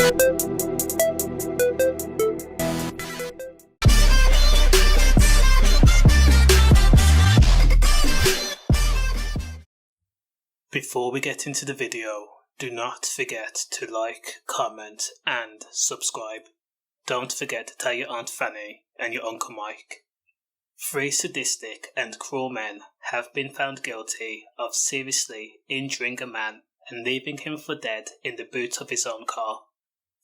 Before we get into the video, do not forget to like, comment and subscribe. Don't forget to tell your Aunt Fanny and your Uncle Mike. 3 sadistic and cruel men have been found guilty of seriously injuring a man and leaving him for dead in the boot of his own car.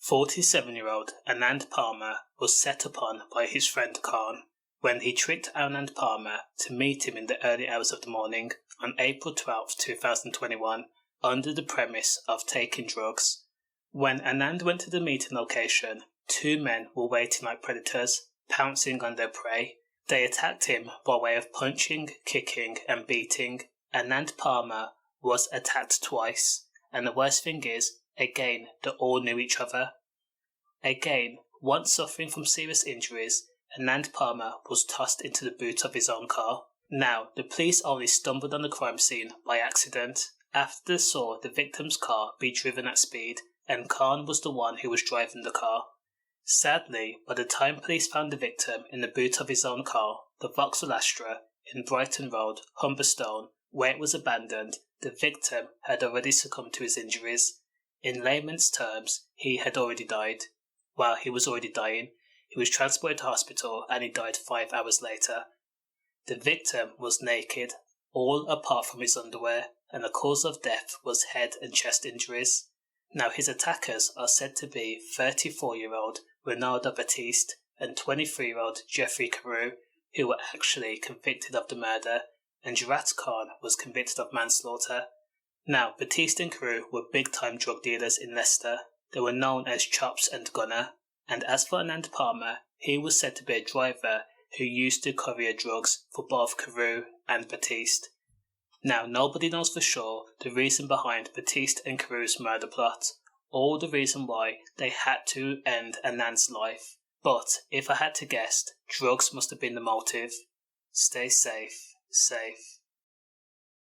47-year-old Anand Parmar was set upon by his friend Khan when he tricked Anand Parmar to meet him in the early hours of the morning on April 12, 2021, under the premise of taking drugs. When Anand went to the meeting location, 2 men were waiting like predators, pouncing on their prey. They attacked him by way of punching, kicking and beating. Anand Parmar was attacked twice, and the worst thing is, again, they all knew each other. Again, once suffering from serious injuries, Anand Parmar was tossed into the boot of his own car. Now, the police only stumbled on the crime scene by accident after they saw the victim's car be driven at speed, and Khan was the one who was driving the car. Sadly, by the time police found the victim in the boot of his own car, the Vauxhall Astra, in Brighton Road, Humberstone, where it was abandoned, the victim had already succumbed to his injuries. In layman's terms, he had already died. While he was already dying, he was transported to hospital and he died 5 hours later. The victim was naked, all apart from his underwear, and the cause of death was head and chest injuries. Now his attackers are said to be 34-year-old Renaldo Baptiste and 23-year-old Jeffrey Carew, who were actually convicted of the murder, and Jurrat Khan was convicted of manslaughter. Now, Baptiste and Carew were big-time drug dealers in Leicester. They were known as Chops and Gunner, and as for Anand Parmar, he was said to be a driver who used to courier drugs for both Carew and Baptiste. Now, nobody knows for sure the reason behind Baptiste and Carew's murder plot, or the reason why they had to end Anand's life. But, if I had to guess, drugs must have been the motive. Stay safe.